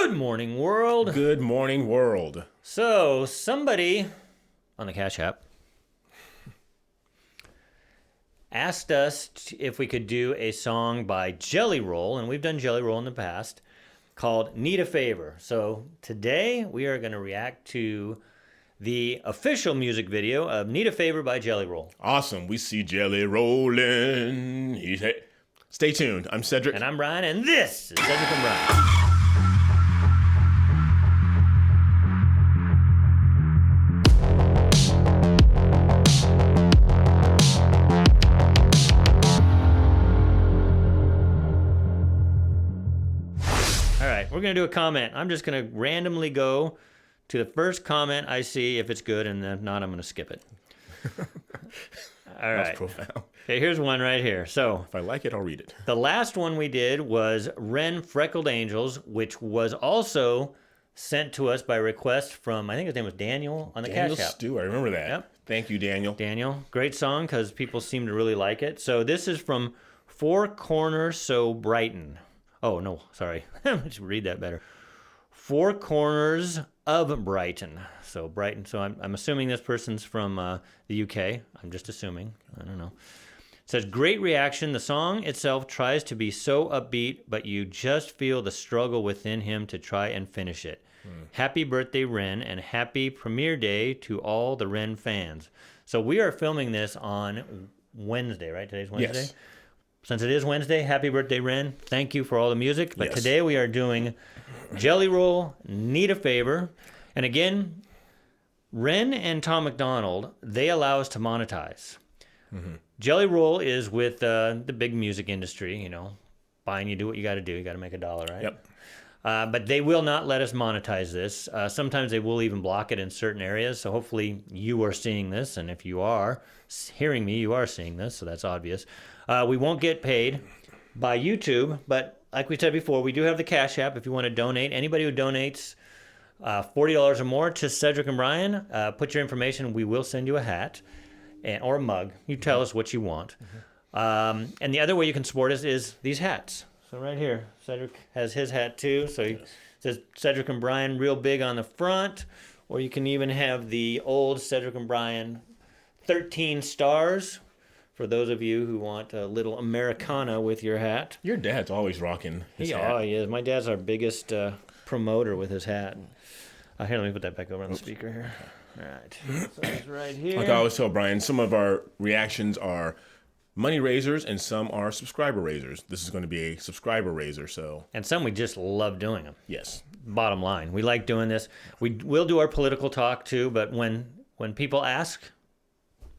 Good morning, world. Good morning, world. So, somebody on the Cash App asked us if we could do a song by Jelly Roll, and we've done Jelly Roll in the past, called Need a Favor. So, today we are going to react to the official music video of Need a Favor by Jelly Roll. Awesome. We see Jelly rolling. Stay tuned. I'm Cedric. And I'm Brian, and this is Cedric and Brian. We're going to do a comment. I'm just going to randomly go to the first comment I see if it's good, and if not, I'm going to skip it. All right. That's profound. Okay, here's one right here. So, if I like it, I'll read it. The last one we did was Ren Freckled Angels, which was also sent to us by request from, I think his name was Daniel on the Cash App. Daniel Stew, I remember that. Yep. Thank you, Daniel. Daniel, great song because people seem to really like it. So this is from Four Corners So Brighton. Oh, no, sorry. I should read that better. Four Corners of Brighton. So Brighton. So I'm assuming this person's from the UK. I'm just assuming. I don't know. It says, great reaction. The song itself tries to be so upbeat, but you just feel the struggle within him to try and finish it. Happy birthday, Ren, and happy premiere day to all the Ren fans. So we are filming this on Wednesday, right? Today's Wednesday? Yes. Since it is Wednesday, happy birthday, Ren. Thank you for all the music. But yes. Today we are doing Jelly Roll, Need a Favor. And again, Ren and Tom McDonald, they allow us to monetize. Mm-hmm. Jelly Roll is with the big music industry, you know. Fine, you do what you got to do. You got to make $1, right? Yep. But they will not let us monetize this. Sometimes they will even block it in certain areas. So hopefully you are seeing this. And if you are hearing me, you are seeing this. So that's obvious. We won't get paid by YouTube. But like we said before, we do have the Cash App if you want to donate. Anybody who donates $40 or more to Cedric and Brian, put your information. We will send you a hat or a mug. You tell us what you want. Mm-hmm. And the other way you can support us is these hats. So right here, Cedric has his hat too. So he says Cedric and Brian real big on the front. Or you can even have the old Cedric and Brian 13 stars for those of you who want a little Americana with your hat. Your dad's always rocking his hat. Oh, he is. My dad's our biggest promoter with his hat. Here, let me put that back over on the speaker here. All right. So it's right here. Like I always tell Brian, some of our reactions are money raisers and some are subscriber raisers. This is going to be a subscriber raiser, so. And some we just love doing them. Yes. Bottom line, we like doing this. We will do our political talk too, but when people ask,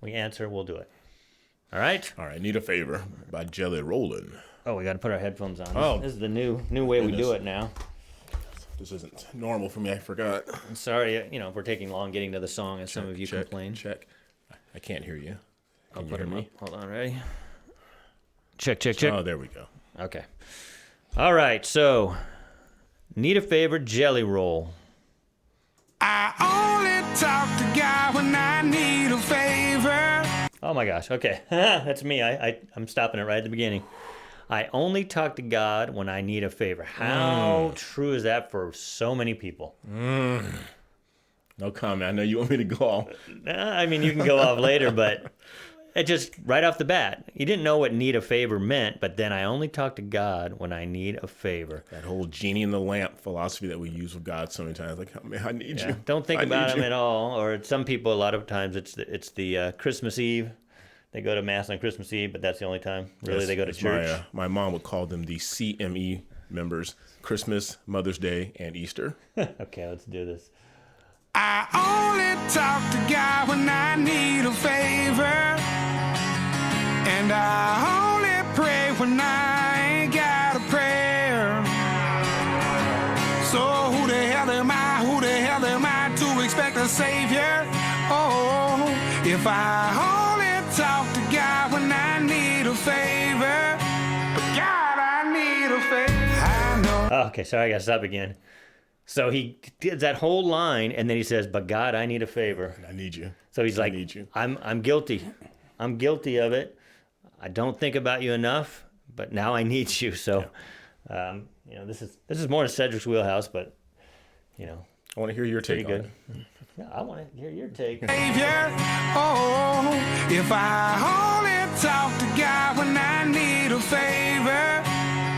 we answer. We'll do it. All right. All right. Need a Favor by Jelly Rollin'. Oh, we got to put our headphones on. Oh, this is the new way we do it now. This isn't normal for me. I forgot. I'm sorry. You know, if we're taking long getting to the song, as some of you complain. Check. I can't hear you. I'll put them up. Hold on, ready? Check. Oh, there we go. Okay. All right, so Need a Favor, Jelly Roll. I only talk to God when I need a favor. Oh my gosh, okay. That's me. I'm stopping it right at the beginning. I only talk to God when I need a favor. How true is that for so many people? No comment. I know you want me to go off. I mean, you can go off later, but it just, right off the bat, you didn't know what need a favor meant, but then I only talk to God when I need a favor. That whole genie in the lamp philosophy that we use with God so many times. Like, oh, man, I need you. Don't think about him at all. Or some people, a lot of times, it's the Christmas Eve. They go to Mass on Christmas Eve, but that's the only time, really, they go to church. My mom would call them the CME members, Christmas, Mother's Day, and Easter. Okay, let's do this. I only talk to God when I need a favor. And I only pray when I ain't got a prayer. So who the hell am I to expect a savior? Oh, if I only talk to God when I need a favor. God, I need a favor. I know. Oh, okay, sorry, I gotta stop again. So he did that whole line, and then he says, "But God, I need a favor. I need you." So he's like, I need you. I'm guilty. I'm guilty of it. I don't think about you enough, but now I need you. So This is more in Cedric's wheelhouse, but I want to hear your take pretty on good. it. Yeah, I want to hear your take. Savior. Oh, if I only talk to God when I need a favor.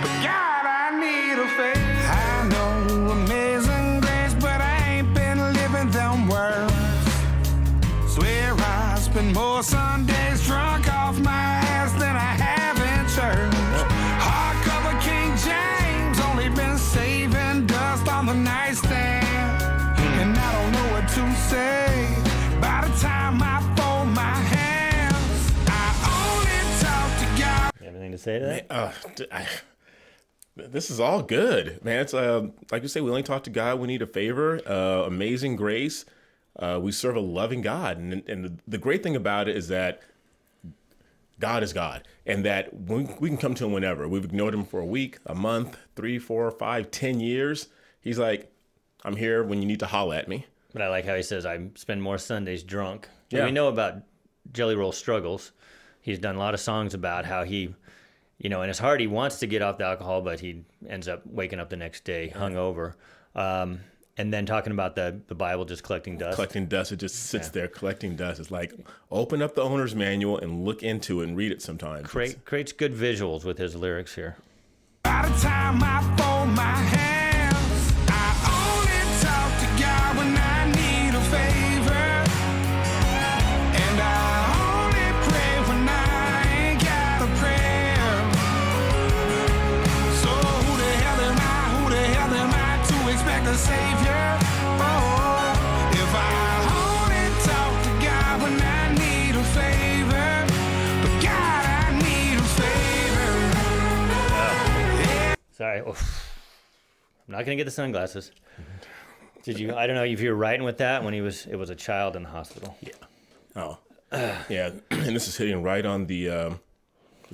But God, I need a favor. I know amazing grace, but I ain't been living them words. Swear I spend more Sundays drunk off my ass than I have in church. Hardcover King James, only been saving dust on the nightstand. And I don't know what to say. By the time I fold my hands, I only talk to God. You have anything to say to that? This is all good, man. It's like you say, we only talk to God. We need a favor. Amazing grace. We serve a loving God, and the great thing about it is that God is God, and that we can come to Him whenever. We've ignored Him for a week, a month, 3, 4, 5, 10 years. He's like, I'm here when you need to holler at me. But I like how he says, I spend more Sundays drunk. And Yeah. we know about Jelly Roll struggles. He's done a lot of songs about how he, in his heart, he wants to get off the alcohol, but he ends up waking up the next day hungover. And then talking about the Bible just collecting dust. Collecting dust, it just sits there collecting dust. It's like, open up the owner's manual and look into it and read it sometimes. Creates good visuals with his lyrics here. By the time I fold my hands, I only talk to God when I need a favor. And I only pray when I ain't got a prayer. So who the hell am I to expect a savior? Oh, if I only talk to God when I need a favor. But God, I need a favor. Sorry. Oof. I'm not going to get the sunglasses. Did you? I don't know if you were writing with that when it was a child in the hospital. Yeah. Oh. Yeah. And this is hitting right on the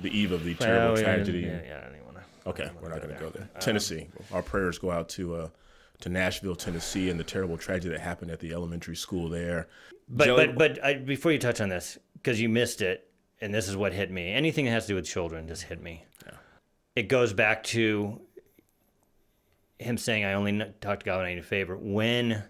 eve of the terrible tragedy. Yeah, I don't even want to. Okay, we're not going to go there. Tennessee. Our prayers go out to Nashville, Tennessee, and the terrible tragedy that happened at the elementary school there. But before you touch on this, because you missed it, and this is what hit me. Anything that has to do with children just hit me. Yeah. It goes back to him saying, "I only talk to God when I need a favor." When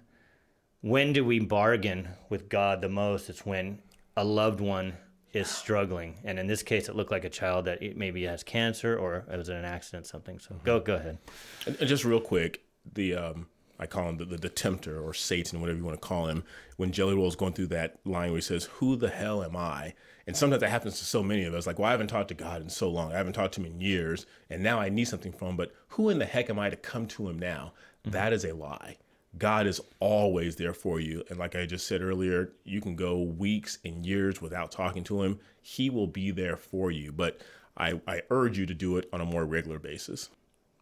do we bargain with God the most? It's when a loved one is struggling, and in this case, it looked like a child that maybe has cancer or it was in an accident, something. So go ahead. And just real quick, I call him the tempter or Satan, whatever you want to call him, when Jelly Roll is going through that line where he says, "Who the hell am I?" And sometimes that happens to so many of us. Like, well, I haven't talked to God in so long. I haven't talked to him in years, and now I need something from him. But who in the heck am I to come to him now? Mm-hmm. That is a lie. God is always there for you. And like I just said earlier, you can go weeks and years without talking to him. He will be there for you. But I urge you to do it on a more regular basis.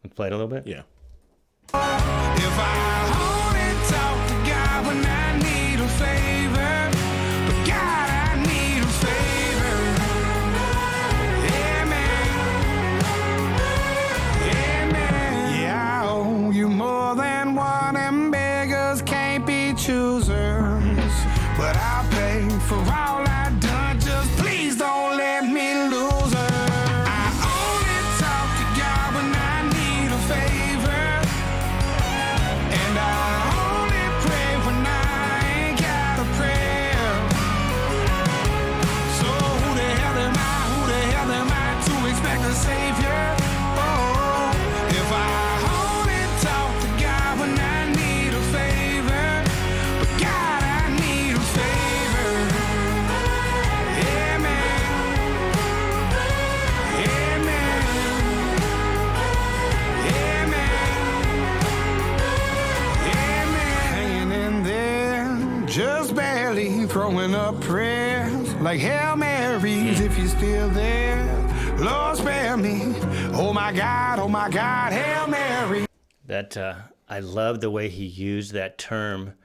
Let's play it a little bit. Yeah. If I only talk to God when I need a favor, but God, I need a favor. Amen. Amen. Yeah, I owe you more than one, and beggars can't be choosers. But I'll pay for all I've done. Just please don't let me lose her. I only talk to God when I need a favor. And I only pray when I ain't got a prayer. So who the hell am I to expect a savior? Oh, if I only talk to God when I need a favor. But God, I need a favor. Amen. Amen. Amen. Hanging in there, just barely throwing up prayers like Hail Marys if you're still there. Lord, spare me. Oh my God, Hail Mary. That I love the way he used that term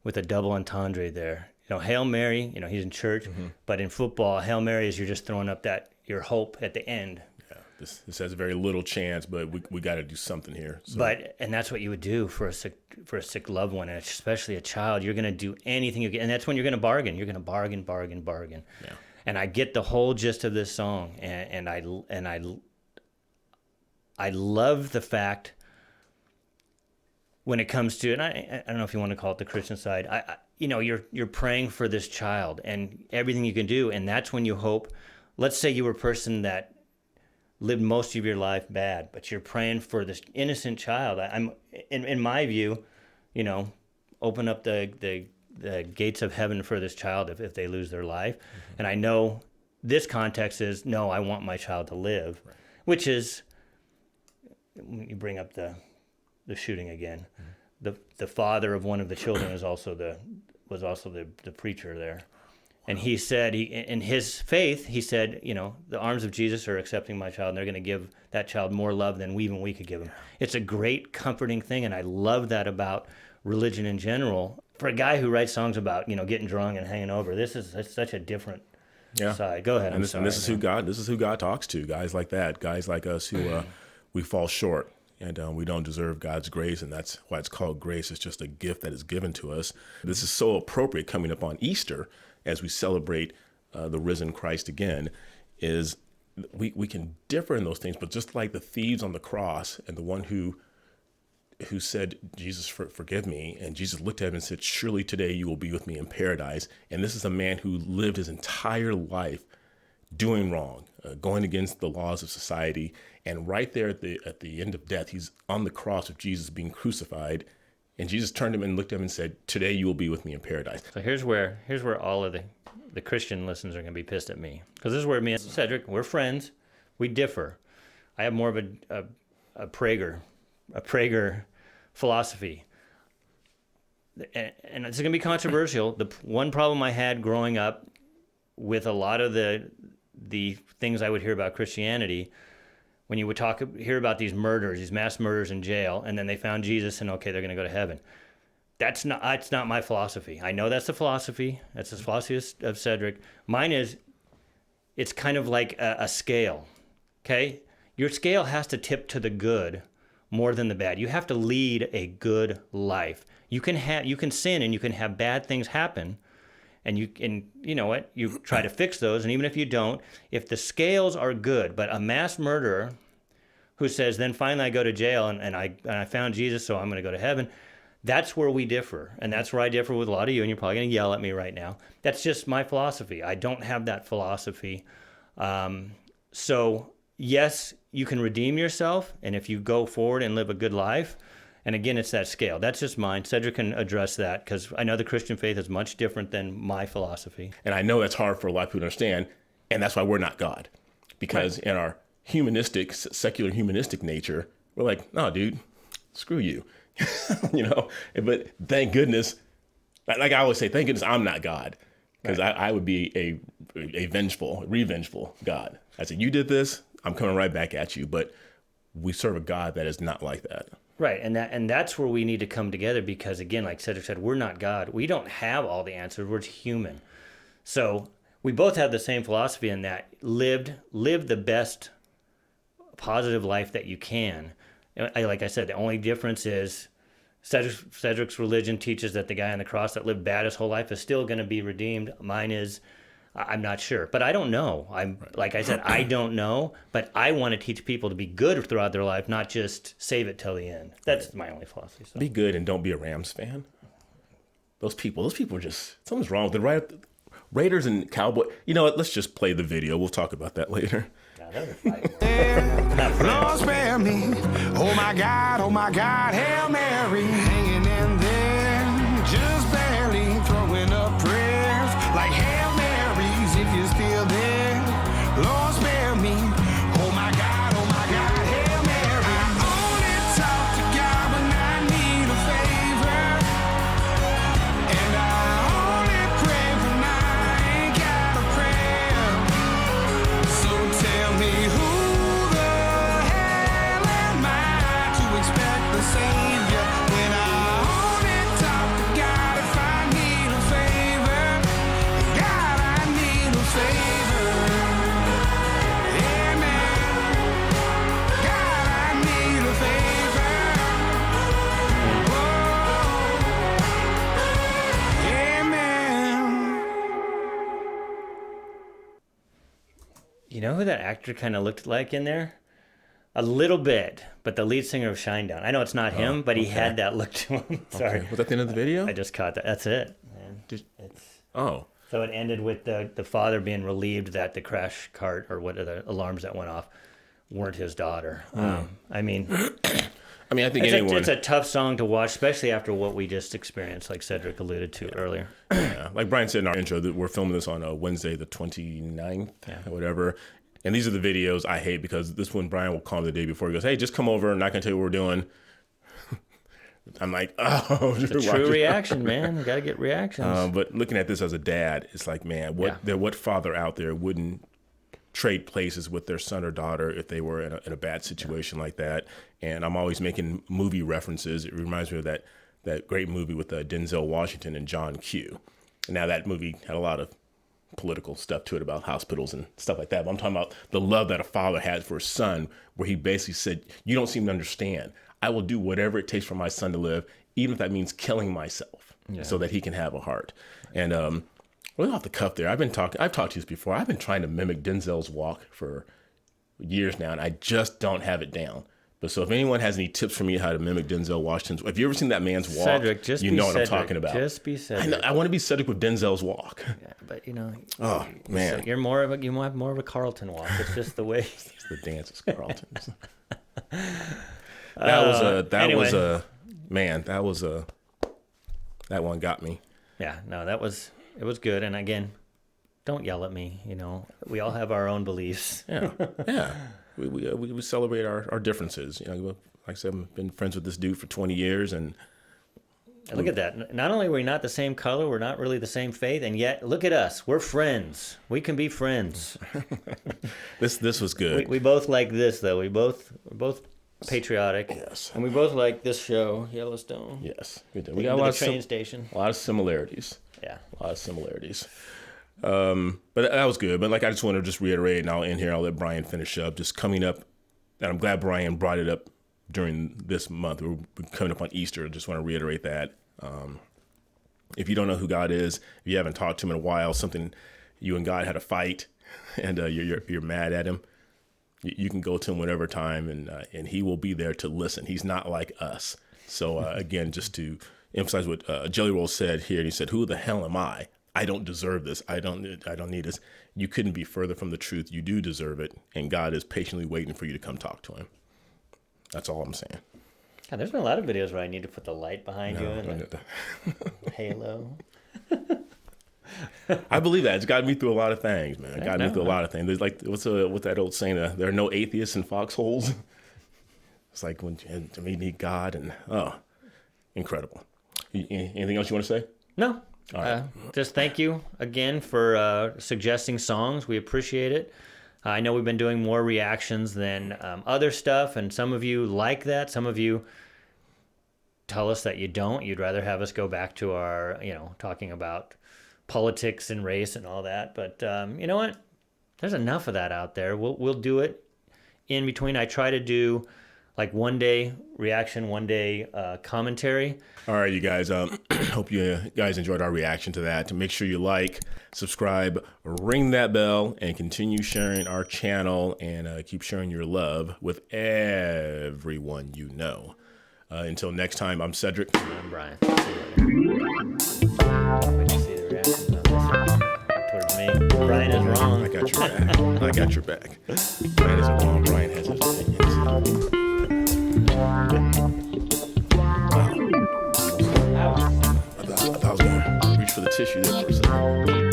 with a double entendre there. Hail Mary, he's in church, but in football, Hail Mary is you're just throwing up your hope at the end. Yeah. This has very little chance, but we got to do something here. So. And that's what you would do for a sick loved one, and especially a child. You're going to do anything you can, and that's when you're going to bargain. You're going to bargain. Yeah. And I get the whole gist of this song, and I love the fact when it comes to, and I don't know if you want to call it the Christian side, you're praying for this child and everything you can do, and that's when you hope. Let's say you were a person that lived most of your life bad, but you're praying for this innocent child. I'm in my view, open up the gates of heaven for this child if they lose their life. Mm-hmm. And I know this context is, no, I want my child to live, right. Which is, you bring up the shooting again. Mm-hmm. The father of one of the children was also the preacher there. And he said, in his faith, he said, the arms of Jesus are accepting my child, and they're going to give that child more love than even we could give him. It's a great, comforting thing, and I love that about religion in general. For a guy who writes songs about, getting drunk and hanging over, this is such a different side. Go ahead. And this is who God talks to, guys like that, guys like us who we fall short, and we don't deserve God's grace, and that's why it's called grace. It's just a gift that is given to us. This is so appropriate coming up on Easter, as we celebrate the risen Christ again, is we can differ in those things, but just like the thieves on the cross and the one who said, Jesus, forgive me, and Jesus looked at him and said, surely today you will be with me in paradise. And this is a man who lived his entire life doing wrong, going against the laws of society, and right there at the end of death, he's on the cross of Jesus being crucified. And Jesus turned him and looked at him and said, today you will be with me in paradise. So here's where all of the Christian listeners are going to be pissed at me. Because this is where me and Cedric, we're friends. We differ. I have more of a Prager philosophy. And it's going to be controversial. The one problem I had growing up with a lot of the things I would hear about Christianity, when you would hear about these mass murders in jail, and then they found Jesus and, okay, they're going to go to heaven. That's not my philosophy. I know that's the philosophy. That's the philosophy of Cedric. Mine is, it's kind of like a scale, okay? Your scale has to tip to the good more than the bad. You have to lead a good life. You can sin and you can have bad things happen, and you know what? You try to fix those, and even if you don't, if the scales are good, but a mass murderer who says, then finally I go to jail and I found Jesus, so I'm going to go to heaven, that's where we differ, and that's where I differ with a lot of you, and you're probably going to yell at me right now. That's just my philosophy. I don't have that philosophy. So yes, you can redeem yourself, and if you go forward and live a good life, and again, it's that scale. That's just mine. Cedric can address that, because I know the Christian faith is much different than my philosophy. And I know that's hard for a lot of people to understand, and that's why we're not God. Because in our secular humanistic nature, we're like, no, dude, screw you. But thank goodness, like I always say, thank goodness I'm not God. Because I would be a revengeful God. I said, you did this, I'm coming right back at you. But we serve a God that is not like that. Right, and that's where we need to come together, because again, like Cedric said, we're not God. We don't have all the answers. We're human. So we both have the same philosophy in that live the best positive life that you can. Like I said, the only difference is Cedric's religion teaches that the guy on the cross that lived bad his whole life is still going to be redeemed. Mine is, I'm not sure, but I don't know. Like I said, I don't know, but I want to teach people to be good throughout their life, not just save it till the end. That's my only philosophy. So. Be good and don't be a Rams fan. Those people are just, something's wrong with them. Raiders and Cowboys. You know what? Let's just play the video. We'll talk about that later. Lord spare me. Oh my God, Hail Mary. Hanging in there, just barely throwing up prayers like Hail Marys if you're still there. Lord spare me. Oh my God, Hail Mary. I only talk to God when I need a favor, and I only pray when I ain't got a prayer. So tell me who the hell am I to expect the Savior when I only talk to God if I need a favor? God, I need a favor. Amen. God, I need a favor. Whoa. Amen. You know who that actor kind of looked like in there? A little bit, but the lead singer of Shinedown. I know it's not him, but he had that look to him. Sorry. Okay. Was that the end of the video? I just caught that. That's it, man. Oh. So it ended with the father being relieved that the crash cart or what are the alarms that went off weren't his daughter. I mean, I think it's a tough song to watch, especially after what we just experienced, like Cedric alluded to earlier. Yeah. Like Brian said in our intro, that we're filming this on Wednesday, the 29th, or whatever. And these are the videos I hate because this one Brian will call me the day before. He goes, "Hey, just come over. I'm not going to tell you what we're doing." I'm like, oh. It's a true reaction, man. You got to get reactions. But looking at this as a dad, it's like, man, what father out there wouldn't trade places with their son or daughter if they were in a bad situation like that? And I'm always making movie references. It reminds me of that great movie with Denzel Washington and John Q. And now that movie had a lot of political stuff to it about hospitals and stuff like that. But I'm talking about the love that a father had for his son, where he basically said, "You don't seem to understand. I will do whatever it takes for my son to live, even if that means killing myself, so that he can have a heart." And really off the cuff there, I've talked to you this before. I've been trying to mimic Denzel's walk for years now, and I just don't have it down. But so if anyone has any tips for me how to mimic Denzel Washington's, have you ever seen that man's walk? Cedric, you know what I'm talking about. Just be Cedric. I want to be Cedric with Denzel's walk. Yeah, but you know. Oh man, you're you have more of a Carlton walk. It's just the way. It's the dance is Carlton's. That one got me. Yeah, no, it was good. And again, don't yell at me. You know, we all have our own beliefs. Yeah. We celebrate our differences. You know, like I said, I've been friends with this dude for 20 years, and look at that. Not only are we not the same color, we're not really the same faith, and yet look at us. We're friends. We can be friends. This was good. We both like this though. We're both patriotic. Yes. And we both like this show, Yellowstone. Yes, we do. We got a lot of train station. A lot of similarities. Yeah. A lot of similarities. But that was good. But like, I just want to just reiterate, and I'll end here. I'll let Brian finish up. Just coming up, and I'm glad Brian brought it up during this month. We're coming up on Easter. I just want to reiterate that. If you don't know who God is, if you haven't talked to him in a while, something you and God had a fight, and you're mad at him, you can go to him whatever time, and he will be there to listen. He's not like us. So again, just to emphasize what Jelly Roll said here, and he said, "Who the hell am I? I don't deserve this. I don't need this." You couldn't be further from the truth. You do deserve it, and God is patiently waiting for you to come talk to him. That's all I'm saying. God, there's been a lot of videos where I need to put the light behind you and halo. I believe that. It's gotten me through a lot of things, man. It got me through a lot of things. There's like, what's that old saying? There are no atheists in foxholes. It's like when we need God, and incredible. Anything else you want to say? No. All right. Just thank you again for suggesting songs. We appreciate it. I know we've been doing more reactions than other stuff, and some of you like that. Some of you tell us that you don't. You'd rather have us go back to our, talking about politics and race and all that. But you know what? There's enough of that out there. We'll do it in between. I try to do like one day reaction, one day commentary. All right, you guys. Hope you guys enjoyed our reaction to that. To make sure you like, subscribe, ring that bell, and continue sharing our channel, and keep sharing your love with everyone you know. Until next time, I'm Cedric. I'm Brian. See you later. Wait to see the reactions on this towards me. Brian is wrong. I got your back. I got your back. Brian isn't wrong. Brian has his opinions. I thought I was going to reach for the tissue there for a second.